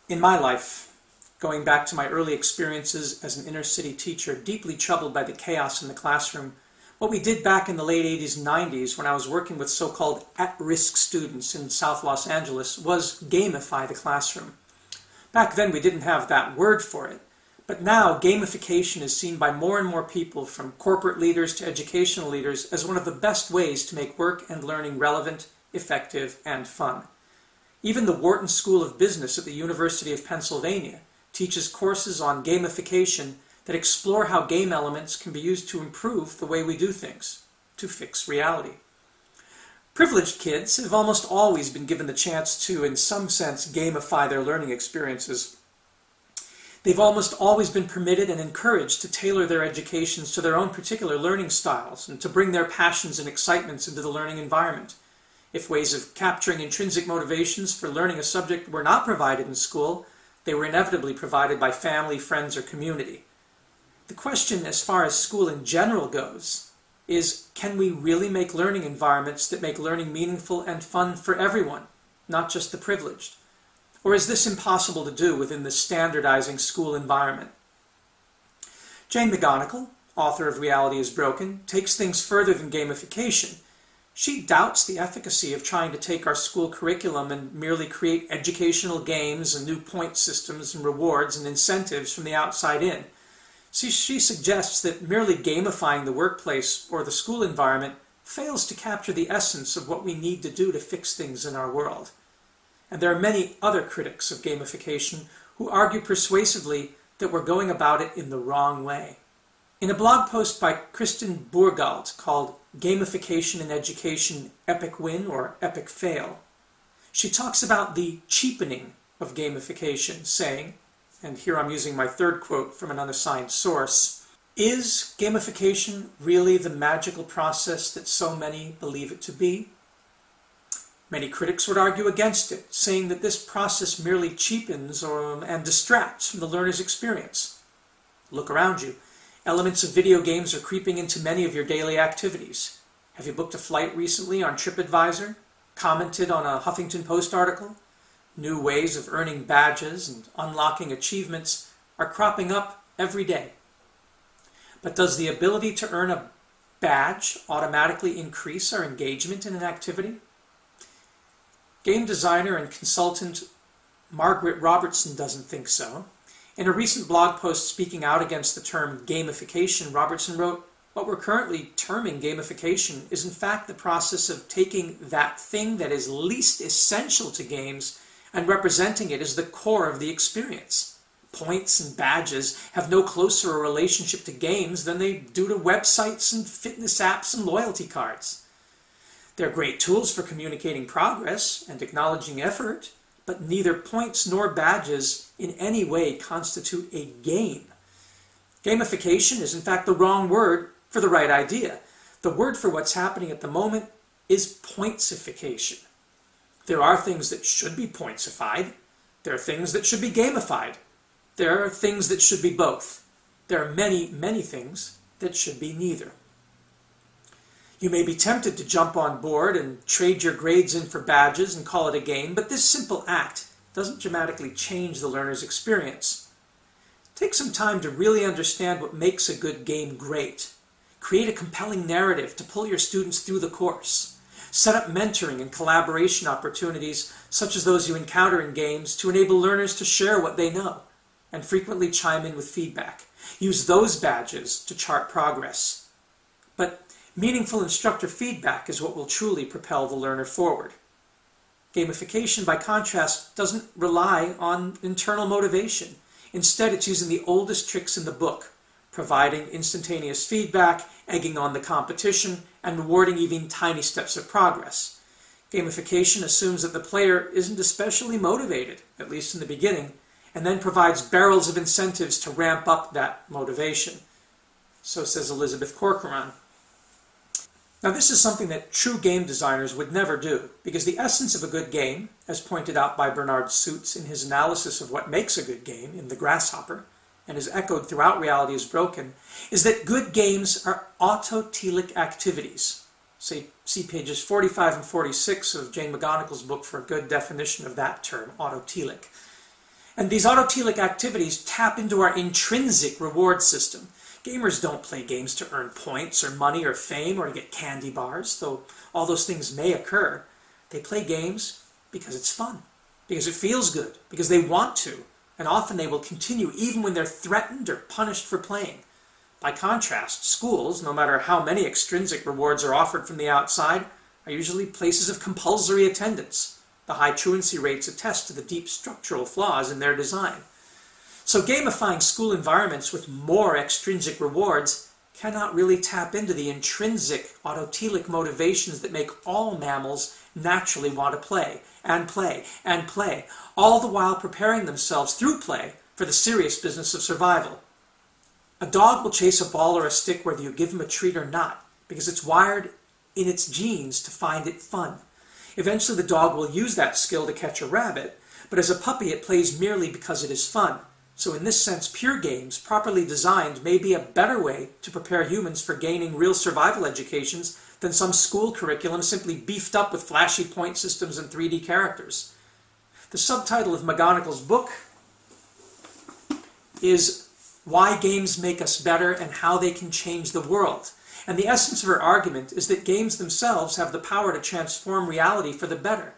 In my life, going back to my early experiences as an inner-city teacher, deeply troubled by the chaos in the classroom, what we did back in the late 80s and 90s when I was working with so-called at-risk students in South Los Angeles was gamify the classroom. Back then we didn't have that word for it, but now gamification is seen by more and more people, from corporate leaders to educational leaders, as one of the best ways to make work and learning relevant, effective, and fun. Even the Wharton School of Business at the University of Pennsylvania teaches courses on gamification that explore how game elements can be used to improve the way we do things, to fix reality. Privileged kids have almost always been given the chance to, in some sense, gamify their learning experiences. They've almost always been permitted and encouraged to tailor their educations to their own particular learning styles and to bring their passions and excitements into the learning environment. If ways of capturing intrinsic motivations for learning a subject were not provided in school, they were inevitably provided by family, friends, or community. The question, as far as school in general goes, is, can we really make learning environments that make learning meaningful and fun for everyone, not just the privileged? Or is this impossible to do within the standardizing school environment? Jane McGonigal, author of Reality is Broken, takes things further than gamification. She doubts the efficacy of trying to take our school curriculum and merely create educational games and new point systems and rewards and incentives from the outside in. She suggests that merely gamifying the workplace or the school environment fails to capture the essence of what we need to do to fix things in our world. And there are many other critics of gamification who argue persuasively that we're going about it in the wrong way. In a blog post by Kristen Bourgault called Gamification in Education, Epic Win or Epic Fail, she talks about the cheapening of gamification, saying, and here I'm using my third quote from an unassigned source, "Is gamification really the magical process that so many believe it to be?" Many critics would argue against it, saying that this process merely cheapens and distracts from the learner's experience. Look around you. Elements of video games are creeping into many of your daily activities. Have you booked a flight recently on TripAdvisor? Commented on a Huffington Post article? New ways of earning badges and unlocking achievements are cropping up every day. But does the ability to earn a badge automatically increase our engagement in an activity? Game designer and consultant Margaret Robertson doesn't think so. In a recent blog post speaking out against the term gamification, Robertson wrote, "What we're currently terming gamification is in fact the process of taking that thing that is least essential to games and representing it as the core of the experience. Points and badges have no closer a relationship to games than they do to websites and fitness apps and loyalty cards. They're great tools for communicating progress and acknowledging effort, but neither points nor badges in any way constitute a game. Gamification is in fact the wrong word for the right idea. The word for what's happening at the moment is pointsification. There are things that should be pointsified. There are things that should be gamified. There are things that should be both. There are many, many things that should be neither. You may be tempted to jump on board and trade your grades in for badges and call it a game, but this simple act doesn't dramatically change the learner's experience. Take some time to really understand what makes a good game great. Create a compelling narrative to pull your students through the course. Set up mentoring and collaboration opportunities, such as those you encounter in games, to enable learners to share what they know, and frequently chime in with feedback. Use those badges to chart progress. But meaningful instructor feedback is what will truly propel the learner forward. Gamification, by contrast, doesn't rely on internal motivation. Instead, it's using the oldest tricks in the book, providing instantaneous feedback, egging on the competition, and rewarding even tiny steps of progress. Gamification assumes that the player isn't especially motivated, at least in the beginning, and then provides barrels of incentives to ramp up that motivation. So says Elizabeth Corcoran. Now this is something that true game designers would never do, because the essence of a good game, as pointed out by Bernhard in his analysis of what makes a good game in The Grasshopper, and is echoed throughout Reality is Broken, is that good games are autotelic activities. See pages 45 and 46 of Jane McGonigal's book for a good definition of that term, autotelic. And these autotelic activities tap into our intrinsic reward system. Gamers don't play games to earn points or money or fame or to get candy bars, though all those things may occur. They play games because it's fun, because it feels good, because they want to, and often they will continue even when they're threatened or punished for playing. By contrast, schools, no matter how many extrinsic rewards are offered from the outside, are usually places of compulsory attendance. The high truancy rates attest to the deep structural flaws in their design. So gamifying school environments with more extrinsic rewards cannot really tap into the intrinsic autotelic motivations that make all mammals naturally want to play, and play, and play, all the while preparing themselves through play for the serious business of survival. A dog will chase a ball or a stick whether you give him a treat or not, because it's wired in its genes to find it fun. Eventually the dog will use that skill to catch a rabbit, but as a puppy it plays merely because it is fun. So in this sense, pure games, properly designed, may be a better way to prepare humans for gaining real survival educations than some school curriculum simply beefed up with flashy point systems and 3D characters. The subtitle of McGonigal's book is Why Games Make Us Better and How They Can Change the World. And the essence of her argument is that games themselves have the power to transform reality for the better.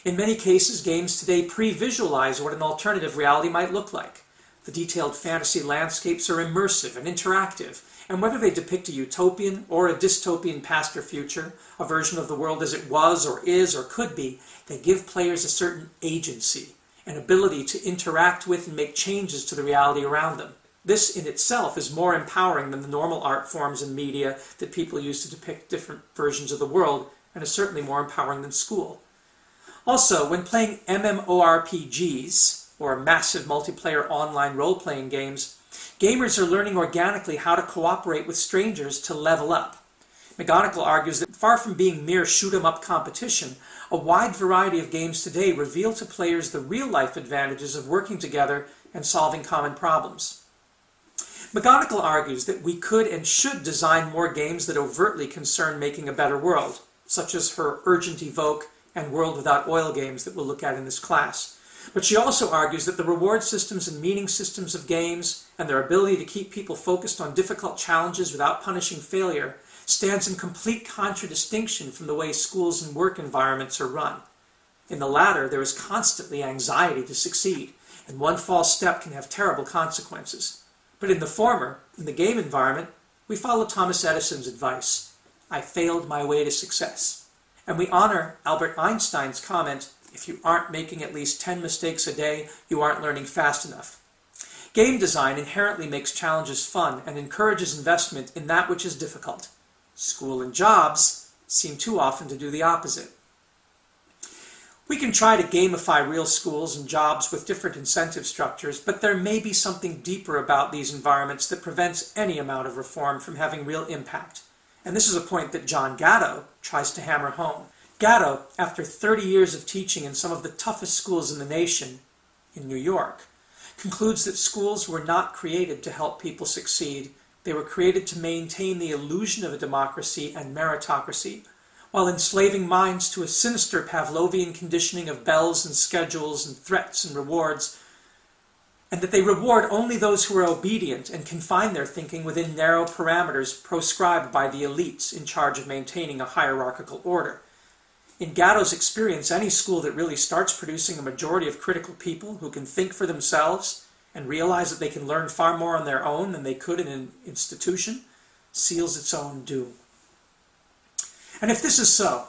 In many cases, games today pre-visualize what an alternative reality might look like. The detailed fantasy landscapes are immersive and interactive, and whether they depict a utopian or a dystopian past or future, a version of the world as it was or is or could be, they give players a certain agency, an ability to interact with and make changes to the reality around them. This in itself is more empowering than the normal art forms and media that people use to depict different versions of the world, and is certainly more empowering than school. Also, when playing MMORPGs, or massive multiplayer online role-playing games, gamers are learning organically how to cooperate with strangers to level up. McGonigal argues that far from being mere shoot-'em-up competition, a wide variety of games today reveal to players the real-life advantages of working together and solving common problems. McGonigal argues that we could and should design more games that overtly concern making a better world, such as her Urgent Evoke and World Without Oil games that we'll look at in this class. But she also argues that the reward systems and meaning systems of games and their ability to keep people focused on difficult challenges without punishing failure stands in complete contradistinction from the way schools and work environments are run. In the latter, there is constantly anxiety to succeed, and one false step can have terrible consequences. But in the former, in the game environment, we follow Thomas Edison's advice, "I failed my way to success." And we honor Albert Einstein's comment, "If you aren't making at least 10 mistakes a day, you aren't learning fast enough." Game design inherently makes challenges fun and encourages investment in that which is difficult. School and jobs seem too often to do the opposite. We can try to gamify real schools and jobs with different incentive structures, but there may be something deeper about these environments that prevents any amount of reform from having real impact. And this is a point that John Gatto tries to hammer home. Gatto, after 30 years of teaching in some of the toughest schools in the nation, in New York, concludes that schools were not created to help people succeed. They were created to maintain the illusion of a democracy and meritocracy, while enslaving minds to a sinister Pavlovian conditioning of bells and schedules and threats and rewards, and that they reward only those who are obedient and confine their thinking within narrow parameters proscribed by the elites in charge of maintaining a hierarchical order. In Gatto's experience, any school that really starts producing a majority of critical people who can think for themselves and realize that they can learn far more on their own than they could in an institution seals its own doom. And if this is so,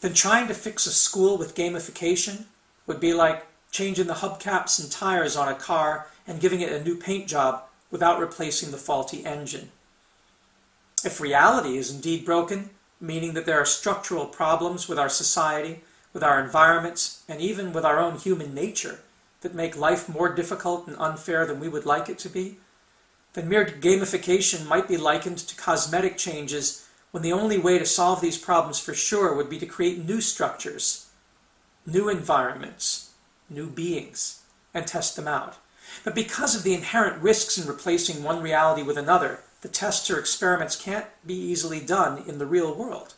then trying to fix a school with gamification would be like changing the hubcaps and tires on a car and giving it a new paint job without replacing the faulty engine. If reality is indeed broken, meaning that there are structural problems with our society, with our environments, and even with our own human nature that make life more difficult and unfair than we would like it to be, then mere gamification might be likened to cosmetic changes when the only way to solve these problems for sure would be to create new structures, new environments, new beings, and test them out. But because of the inherent risks in replacing one reality with another, the tests or experiments can't be easily done in the real world.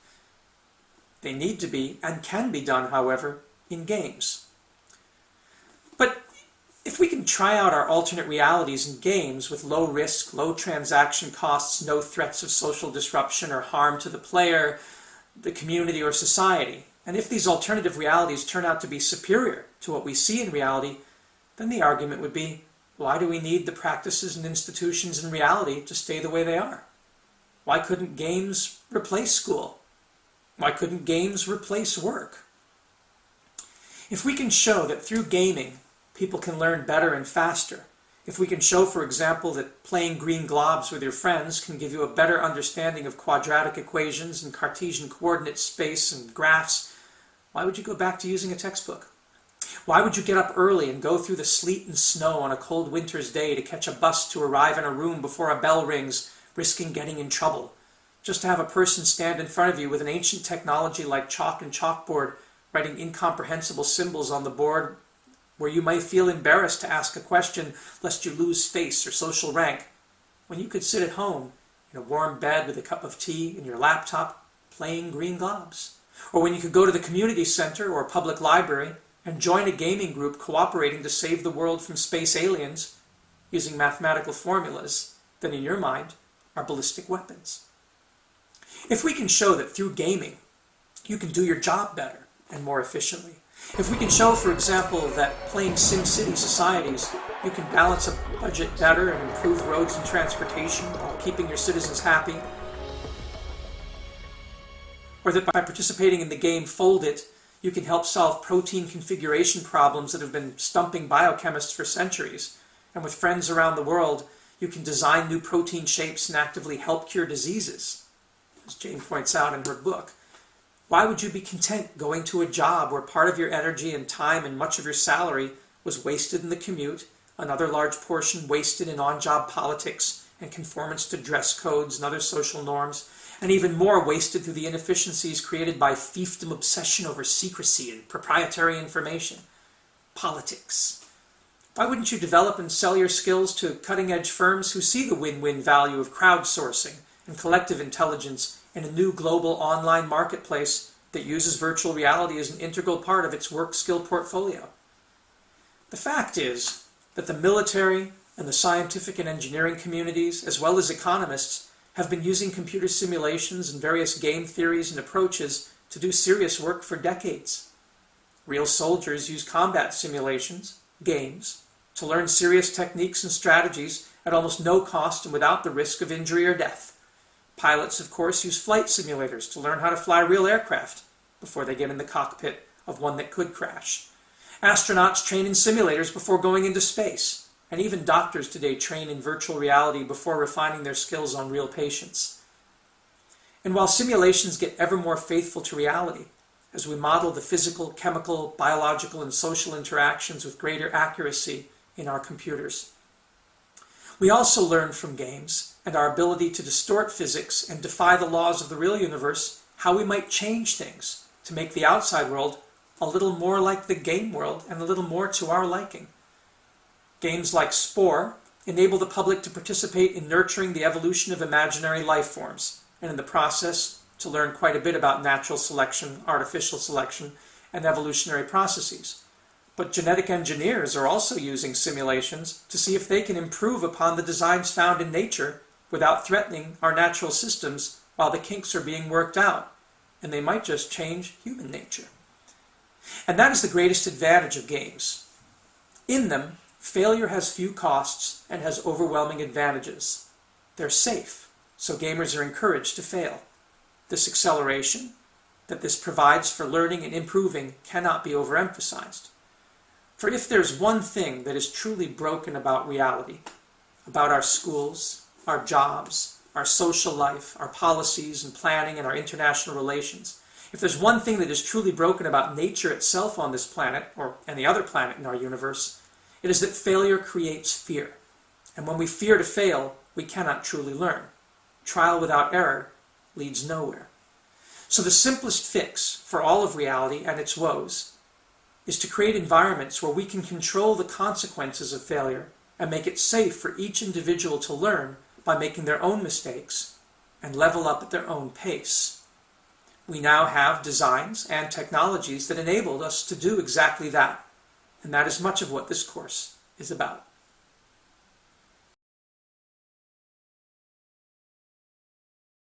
They need to be, and can be done, however, in games. But If we can try out our alternate realities in games with low risk, low transaction costs, no threats of social disruption or harm to the player, the community, or society, and if these alternative realities turn out to be superior to what we see in reality, then the argument would be, why do we need the practices and institutions in reality to stay the way they are? Why couldn't games replace school? Why couldn't games replace work? If we can show that through gaming, people can learn better and faster, if we can show, for example, that playing green globs with your friends can give you a better understanding of quadratic equations and Cartesian coordinate space and graphs, why would you go back to using a textbook? Why would you get up early and go through the sleet and snow on a cold winter's day to catch a bus to arrive in a room before a bell rings, risking getting in trouble, just to have a person stand in front of you with an ancient technology like chalk and chalkboard, writing incomprehensible symbols on the board where you might feel embarrassed to ask a question lest you lose face or social rank, when you could sit at home in a warm bed with a cup of tea and your laptop playing green globs? Or when you could go to the community center or public library and join a gaming group cooperating to save the world from space aliens using mathematical formulas that in your mind are ballistic weapons. If we can show that through gaming you can do your job better and more efficiently, if we can show, for example, that playing SimCity societies you can balance a budget better and improve roads and transportation while keeping your citizens happy, or that by participating in the game Fold It, you can help solve protein configuration problems that have been stumping biochemists for centuries, and with friends around the world, you can design new protein shapes and actively help cure diseases, as Jane points out in her book. Why would you be content going to a job where part of your energy and time and much of your salary was wasted in the commute, another large portion wasted in on-job politics and conformance to dress codes and other social norms, and even more wasted through the inefficiencies created by fiefdom obsession over secrecy and proprietary information? Politics. Why wouldn't you develop and sell your skills to cutting-edge firms who see the win-win value of crowdsourcing and collective intelligence in a new global online marketplace that uses virtual reality as an integral part of its work skill portfolio? The fact is that the military and the scientific and engineering communities, as well as economists, have been using computer simulations and various game theories and approaches to do serious work for decades. Real soldiers use combat simulations, games, to learn serious techniques and strategies at almost no cost and without the risk of injury or death. Pilots, of course, use flight simulators to learn how to fly real aircraft before they get in the cockpit of one that could crash. Astronauts train in simulators before going into space, and even doctors today train in virtual reality before refining their skills on real patients. And while simulations get ever more faithful to reality, as we model the physical, chemical, biological, and social interactions with greater accuracy in our computers, we also learn from games and our ability to distort physics and defy the laws of the real universe how we might change things to make the outside world a little more like the game world and a little more to our liking. Games like Spore enable the public to participate in nurturing the evolution of imaginary life forms, and in the process to learn quite a bit about natural selection, artificial selection, and evolutionary processes. But genetic engineers are also using simulations to see if they can improve upon the designs found in nature without threatening our natural systems while the kinks are being worked out, and they might just change human nature. And that is the greatest advantage of games. In them, failure has few costs and has overwhelming advantages. They're safe, so gamers are encouraged to fail. This acceleration that this provides for learning and improving cannot be overemphasized. For if there's one thing that is truly broken about reality, about our schools, our jobs, our social life, our policies and planning, and our international relations, if there's one thing that is truly broken about nature itself on this planet, or any other planet in our universe, it is that failure creates fear. And when we fear to fail, we cannot truly learn. Trial without error leads nowhere. So the simplest fix for all of reality and its woes is to create environments where we can control the consequences of failure and make it safe for each individual to learn by making their own mistakes and level up at their own pace. We now have designs and technologies that enabled us to do exactly that, and that is much of what this course is about.